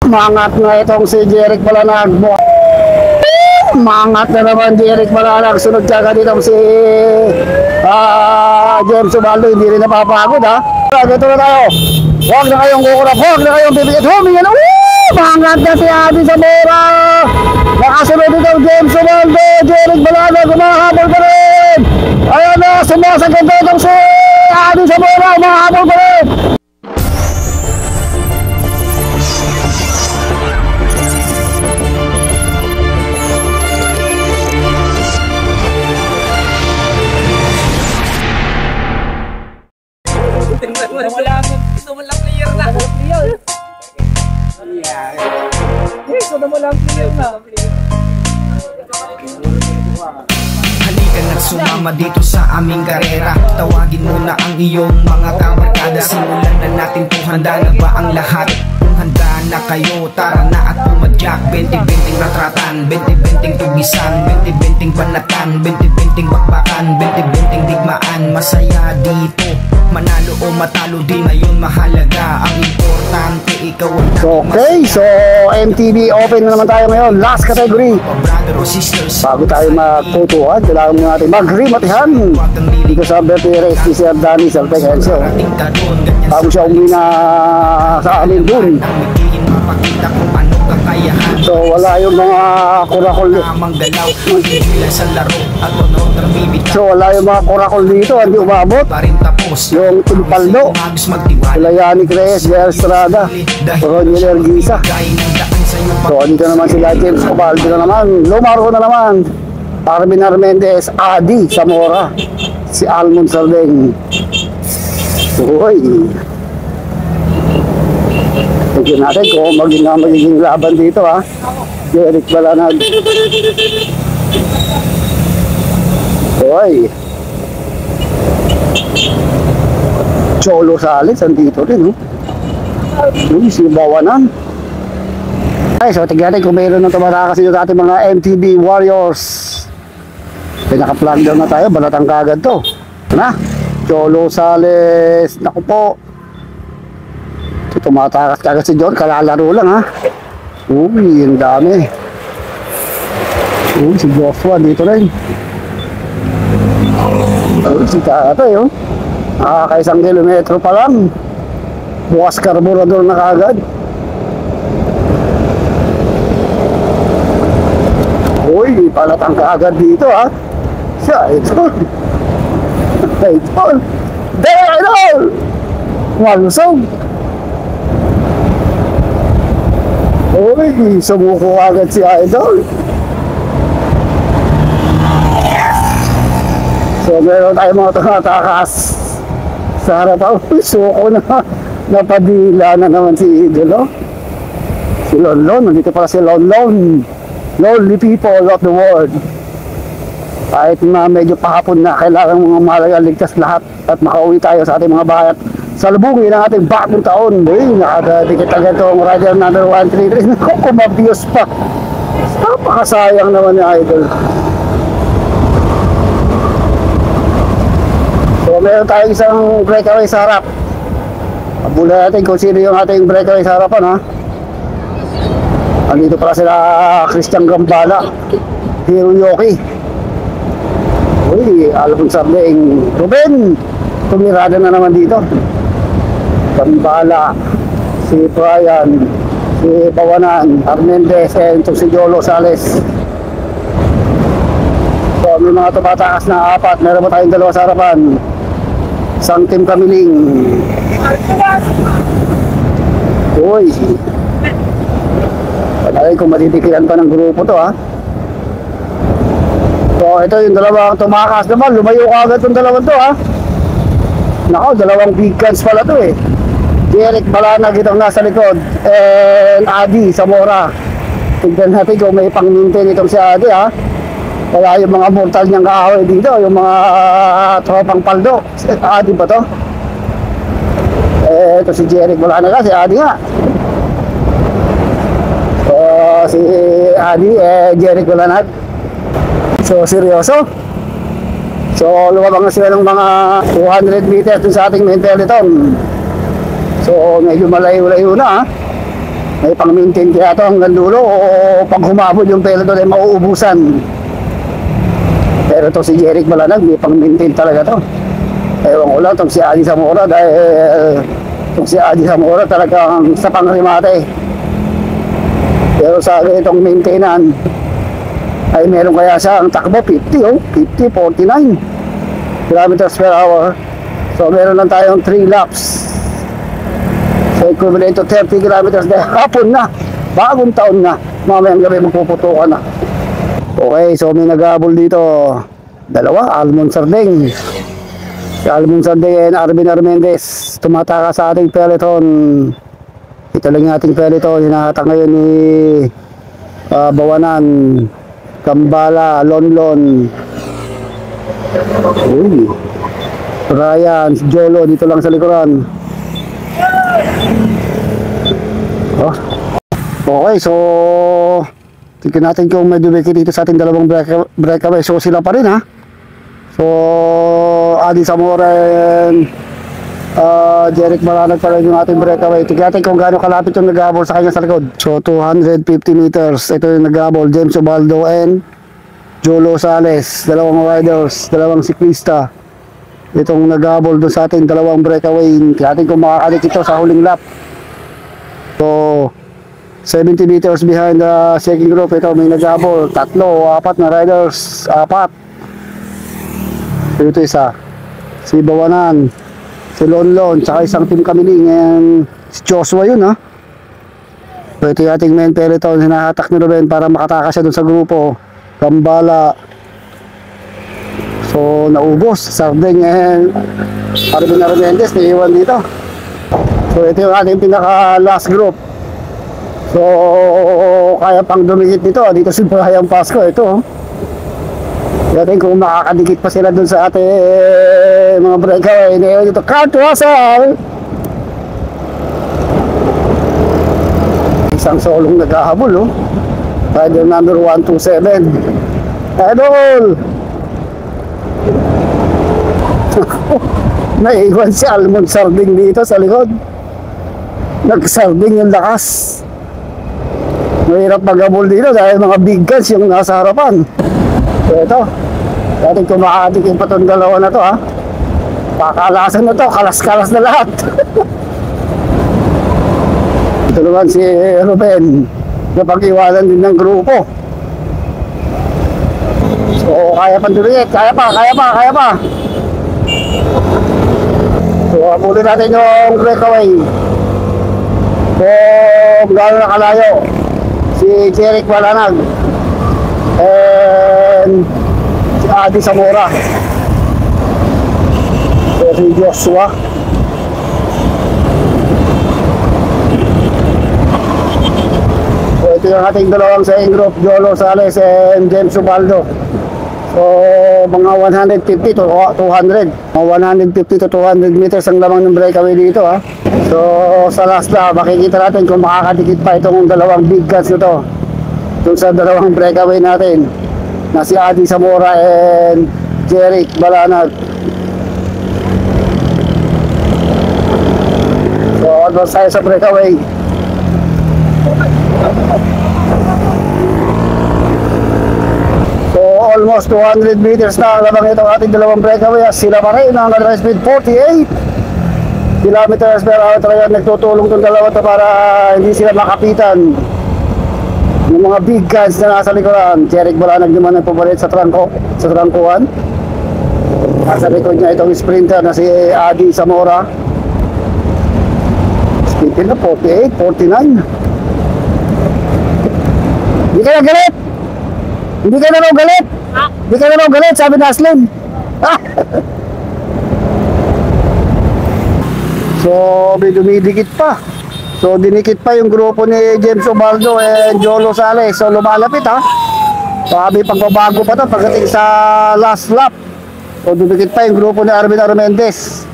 Mangat na itong si Jeric Balanag. Mangat na naman Jeric Balanag. Sunod ka ditong si James Ubaldo. Hindi rin napapagod ha. Dito na tayo. Huwag na kayong kukurap. Huwag na kayong bibigit. Humingan. Mangat na si Adi Zamora. Nakasunod itong James Ubaldo. Jeric Balanag. Umahabol pa rin. Ayan na. Sumasagad na itong si Adi Zamora. Umahabol pa rin. Gusto mo lang player na. Gusto mo lang player na. Halika na't sumama dito sa aming karera. Tawagin mo na ang iyong mga kabarkada. Simulan na natin kung handa na ba ang lahat. Kung handa na kayo, tara na at pumadyak. 20-20 ratratan, 20-20 tugisan, 20-20 panatan, 20-20 bakbakan, 20-20 digmaan. Masaya dito, manalo o matalo di na yun mahalaga. Ang importante ikaw ang okay, so MTB open na naman tayo ngayon. Last category. Bago tayo magtutuhan, kailangan mo natin mag-rematihan dito sa birthday race ni Sir Danny Saltegencio. Bago siya umuwi na sa amin dun. So wala yung mga kurakol. So wala yung mga kurakol dito, hindi umabot. Yung Tulpaldo, sila Yannick Reyes, Gael Estrada, Ronnie Lerguisa. So dito naman sila James Ubaldo na naman, Lumaro na naman, Armin Armendez, Adi Zamora, si Almon Sardeng. Uy, tignan natin kung magiging laban dito ha. Jeric Balanag. Uy, Cholo Sales andito rin Uy, si Bawanan. Ay, so tignan natin kung mayroon ng tumatakas dito ating mga MTB Warriors. Pinaka-plug down na tayo, balatang kagad to. Na, Cholo Sales. Naku po, tumatakas kagad si John, kalalaro lang ha. Uy, ang dami. Uy, si Joshua dito rin. Uy, si Tatay nakakaisang kilometro pa lang. Bukas karburador na kagad. Uy, palatang kaagad dito ha. Siya, ito. Ito. There, idol! Malusog. Uy, sumuko agad si Idol. So meron tayo mga tumatakas sa harapan. Uy, suko na. Napadila na naman si Idol Si Lonlon, nandito pala si Lonlon. Lonely people of the world. Kahit na medyo pahapon na, kailangan mga malagang ligtas lahat at makauwi tayo sa ating mga bahay at salubungin ang ating bagong taon. Uy, nakadikit agad itong rider number 133. Naku, kumabiyos pa. Napakasayang naman ni Idol. So meron tayong isang breakaway sa harap. Abula natin kung sino yung ating breakaway sa harapan ha. Andito pala sila Christian Gambala, Hiroyoki. Uy, Alvin Sardeng, Ruben, tumirada na naman dito. Gambala, si Brian, si Bawanan, Armendez, and si Jolo Sales. So may mga tumatakas na apat. Meron pa tayong dalawa sa harapan. Isang team Kamiling. Uy, panahin kung matitikilan pa ng grupo to ha. So ito yung dalawang tumakas naman. Lumayo ka agad itong dalawang to ha. Nako, dalawang big guns pala to Jeric Balanag itong nasa likod, and Adi Zamora. Tignan natin kung may pang-maintain itong si Adi ha. Wala yung mga mortal niyang kaaway dito, yung mga tropang paldo. Adi ba to? Ito si Jeric Balanag si Adi nga. So si Adi, Jeric Balanag. So seryoso. So lumabang na sila ng mga 200 meters dun sa ating main peloton. So medyo malayo-layo na ha. May pang-maintain kaya ito hanggang dulo o pag humabol yung peloton ay mauubusan. Pero to si Jeric Balanag, may pang-maintain talaga to. Ewan ko lang itong si Adi Zamora dahil itong si Adi Zamora talagang sa pangrimate. Pero sa akin itong maintenance ay meron kaya siya ang takbo 50, 49 kilometers per hour. So meron lang tayong 3 laps. So equivalent to 30 kilometers dahil hapon na, bagong taon na, mamayang gabi magpuputukan na. Okay, so may nag-aabol dito, dalawa, Almond Sardeng. Si Almond Sardeng and Arvin Armendez tumataka sa ating peloton. Ito lang yung ating peloton, hinahata ngayon ni Bawanan, Kambala, Lonlon, Ryan, Jolo dito lang sa likuran. Oh. Okay, so tingnan natin kung may dumiki dito sa ating dalawang breakaway. So sila pa rin ha. So Adi Zamora and Jeric Balanag pa rin yung ating breakaway. Tingnan natin kung gaano kalapit yung nag-aabol sa kanya sa likod. So 250 meters. Ito yung nag-aabol, James Ubaldo and Jolo Sales. Dalawang riders, dalawang siklista. Itong nag-aabol doon sa ating dalawang breakaway. Tingnan natin kung makakalik ito sa huling lap. So 70 meters behind the second group. Ito may nag-aabol, 3 o 4 na riders, 4. Ito isa, si Bawanan, si Lonlon, tsaka isang team Kamiling, and si Joshua yun ha. So ito yung ating main peloton, hinahatak ni Ruben para makatakas siya dun sa grupo. Kambala, so naubos, Sardeng and Arvin Armendez naiiwan dito. So ito yung ating pinaka last group. So kaya pang dumikit dito si Brian Pasco. Ito natin kung makakadikit pa sila dun sa ating mga breakaway. Dito Kurt Russell, isang solong naghahabol rider number 127, Idol. Naiwan si Almond Sarding dito sa likod. Nagsarding yung lakas. Mahirap mag-abol dito dahil mga big guns yung nasa harapan. So ito, dati kung makakatikin pa itong dalawa na to ha. Pakalasan na to, kalas-kalas na lahat. Ito naman si Ruben, napag-iwanan din ng grupo. So kaya pa dulit, kaya pa. So abulin natin yung breakaway. Kung gano'n nakalayo si Jeric Balanag and si Adi Zamora. So si Joshua. So ito yung ating dalawang sa group, Jolo Sales and James Ubaldo. So mga 150 to 200, mga 150 to 200 meters ang lamang ng breakaway dito ha. So sa last lap makikita natin kung makakadikit pa itong dalawang big guns nito dun sa dalawang breakaway natin na si Adi Zamora and Jeric Balanag. So advance tayo sa breakaway. So almost 200 meters na labang itong ating dalawang breakaway. Sila pa rin ang hanggang speed 48 kilometers per hour. Talaga nagtutulong itong dalawa to para hindi sila makapitan yung mga big guns na nasa likuran. Jeric Balanag naman ang pabalit sa trangkuhan. Nasa likod niya itong sprinter na si Adi Zamora. Speed na 48, 49. Hindi ka na galit! Hindi ka na raw galit! Hindi ka na raw galit, sabi na Aslin. So may dumidikit pa. So dinikit pa yung grupo ni James Ubaldo and Jolo Sales. So lumalapit ha. Sabi pagbabago pa to pagdating sa last lap. So dumikit pa yung grupo ni Arvin Armendez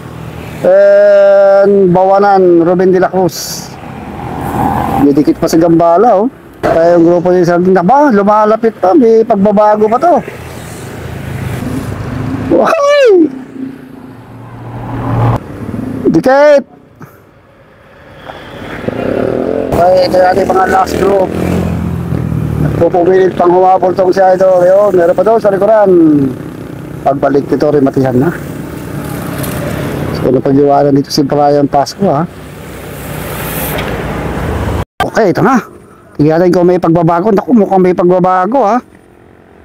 and Bawanan, Ruben de la Cruz. Didikit pa sa Gambala Kaya yung grupo ni Sarding na ba, lumalapit pa, may pagbabago pa to. Wow! Dikit! Okay, ito yung ating mga last group. Pupumilit pang humabol tong siya ito. Ayun, meron pa daw sa likuran. Pagbalik nito rin matihan na. So, napag-iwanan dito si Brian Pasco, ha. Okay, ito na. Tingnan natin kung may pagbabago. Naku, mukhang may pagbabago, ha.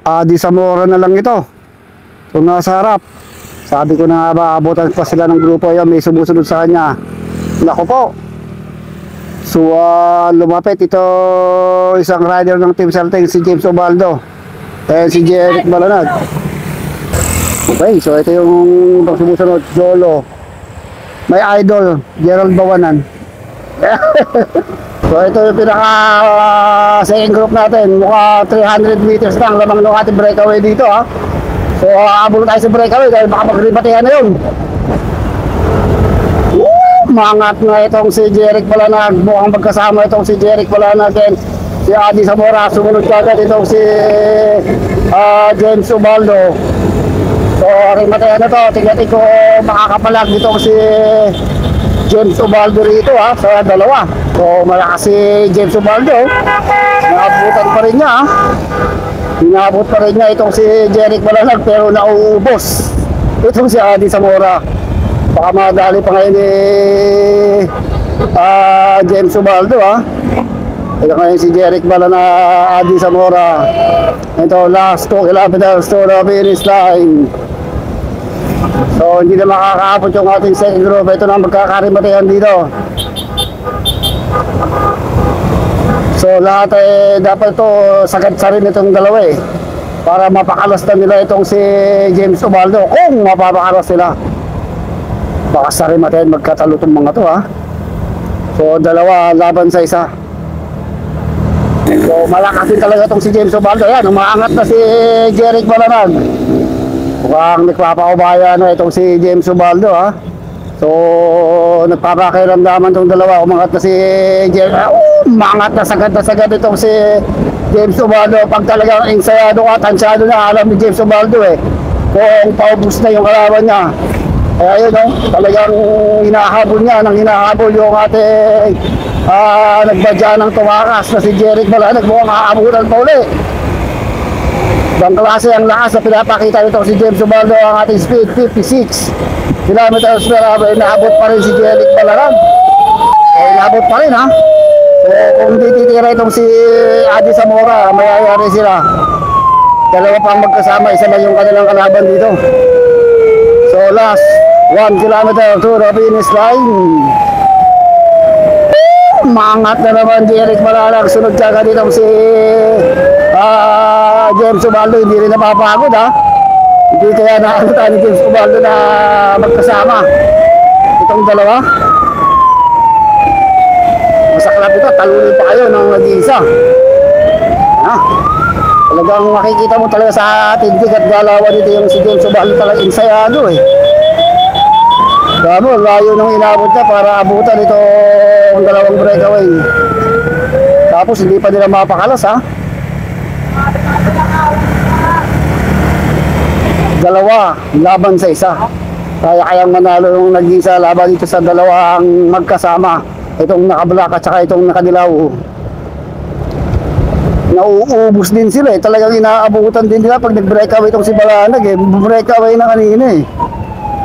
Adi Zamora na lang ito. So, nasa harap. Sabi ko na nga ba, abutan pa sila ng grupo. Ayun, may sumusunod sa kanya. Naku po. So, lumapit ito isang rider ng Team Salting, si James Obaldo. And si Jeric Balanag. Okay, so ito yung sumusunod, Jolo. May idol, Gerald Bawanan. So ito yung pinaka second group natin. Mukha 300 meters lang lamang ng ating breakaway dito, ha. So abot tayo sa breakaway dahil baka magribatihan na yun. Mangat na itong si Jeric Balanag. Mukhang magkasama itong si Jeric Balanag and si Adi Zamora. Sumunod kagad itong si James Ubaldo. So rimatayan na to. Tingnan ko makakapalag itong si James Ubaldo rito, ha, sa dalawa. So malakas si James Ubaldo. Naabutan pa rin niya, ha. Inaabot pa rin niya itong si Jeric Balanag pero nauubos itong si Adi Zamora. Baka madali pa ngayon ni James Ubaldo, ha. Ito ngayon si Jeric Balanag, Adi Zamora. Ito last 2 kilometers to the finish line. So hindi na makakaabot yung ating second group. Ito na magkakarimatayan dito. So lahat dapat ito sagad sa rin itong dalawa, para mapakalas na nila itong si James Ubaldo kung mapapakalas sila. Baka sa rin natin magkatalo itong mga to, ha. So dalawa laban sa isa. So malakas din talaga itong si James Ubaldo. Yan, umaangat na si Jeric Balanag. Mukhang nagpapaubaya na itong si James Ubaldo, ha. So nagpapakiramdaman itong dalawa. Umangat na si Jeric. Umangat na sagad itong si James Ubaldo. Pag talagang insayado ka, tansyado na, alam ni James Ubaldo kung paubos na yung kalaban niya. Kaya yun, talagang hinahabol niya, nang hinahabol yung ating nagbadya ng tumakas na si Jeric Balanag. Mukhang aabutan pa uli. Ibang klase ang lakas na pinapakita nito si James Ubaldo. Ang ating speed 56 kilometers per hour. Inaabot pa rin si Jeric Balanag. Inaabot pa rin, ha. So kung hindi titira itong si Adi Zamora, mayayari sila. Dalawa pang magkasama, isa lang yung kanilang kalaban dito. So last 1 kilometer to the finish line. Mangat na naman Jeric Balanag. Sunod kagad ditong si James Ubaldo. Hindi rin napapagod, ha. Hindi kaya nakakita ni James Ubaldo na magkasama itong dalawa. Masaklap ito, talunin pa kayo ng nag-iisa, ha. Talagang makikita mo talaga sa tindig at galawan dito yung si James Ubaldo. Talagang insayado, Damo, layo nung inabot niya para abutan ito ang dalawang breakaway. Tapos hindi pa nila mapakalas, ha. Dalawa laban sa isa. Kayang manalo yung nag-isa laban dito sa dalawang magkasama. Itong naka-black at saka itong nakadilaw. Nauubos din sila, Talagang inaabutan din nila pag nag-breakaway itong si Balanag, breakaway na kanina,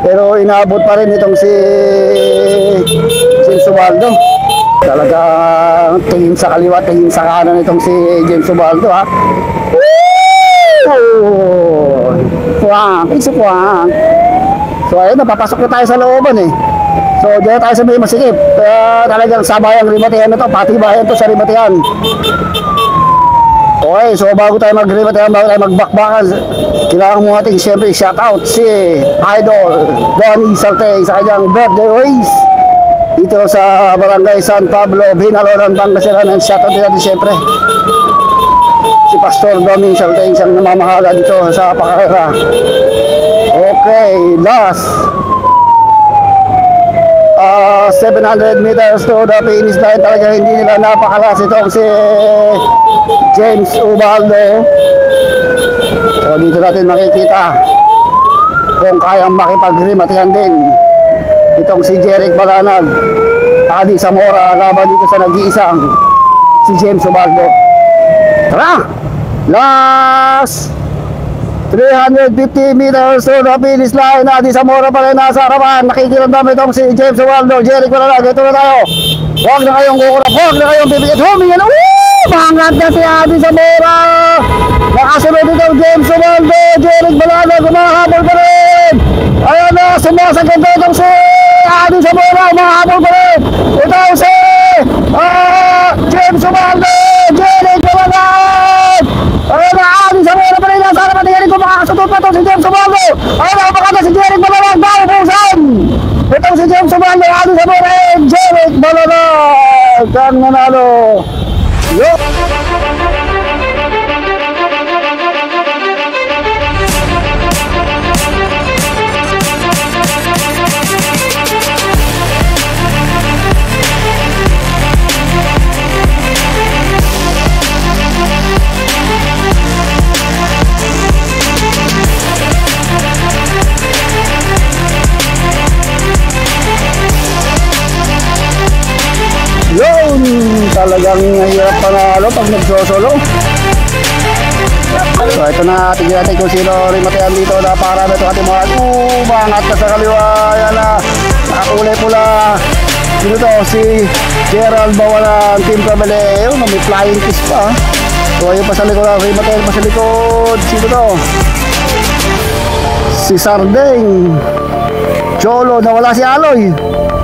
Pero inaabot pa rin itong si James Ubaldo. Talagang tingin sa kaliwa, tingin sa kanan itong si James Ubaldo, ha. Puwang, puwang. So ayun, napapasok na tayo sa looban, So diyan tayo sa may masikip. Talagang sabayang rimatihan na to, pati bayan to sa rimatihan. Okay, so bago tayo mag-rimatihan, bago tayo magbakbakan, kailangan mo natin siyempre shoutout si Idol Donnie Salte sa kanyang birthday race dito sa Barangay San Pablo, Binaloran, Pangasinan. And shoutout din natin siyempre si Pastor Donnie Salte, isang namamahala dito sa pakarera. Okay, last 700 meters to the finish line. Talaga hindi nila napakalas itong si James Ubaldo. So dito natin makikita kung kayang makipag-rimatihan din itong si Jeric Balanag Adi Zamora laban dito sa nag-iisang si James Ubaldo. Tara! Last 350 meters to the finish line. Adi Zamora pa rin nasa harapan. Nakikiramdam itong si James Ubaldo. Jeric Balalag, ito na tayo. Huwag na kayong kukurap, huwag na kayong bibigit. Humingan na, mangat na si Adi Zamora. Nakasunod itong James Ubaldo. Jeric Balalag, umahabol pa rin. Ayan na, sumasagad na itong si Adi Zamora. Umahabol pa rin. Ito si James Ubaldo. Jeric Balalag. Ayan na, Adi Zamora pa rin. Nasa harapan, tingnan ko makakasutot pa itong si James Ubaldo. Ayan na, umakat na si Jeric Balalag. Bago pusan. Itong si James Ubaldo, Adi Zamora, and Jeric Balalag ang nanalo. Yo! Yun! Talagang hirap panalo pag nagsosolo. So ito na, tignan natin kung sino rin matayan dito na para na ito ating mga bangat na sa kaliwa. Yan na, nakakulay pula. Sino to? Si Gerald Bawalan, Team Caballero. May flying kiss pa. So ayun pa sa likod, rin matayan pa sa likod. Sino to? Si Sardeng Cholo, nawala si Aloy.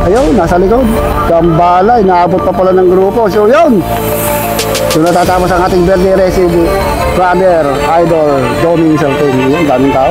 Ayun, nasa likod. Gambala, inaabot pa pala ng grupo. So yun, so natatapos ang ating Verde Racing Brother Idol Doming Salting. Yun, daming tao.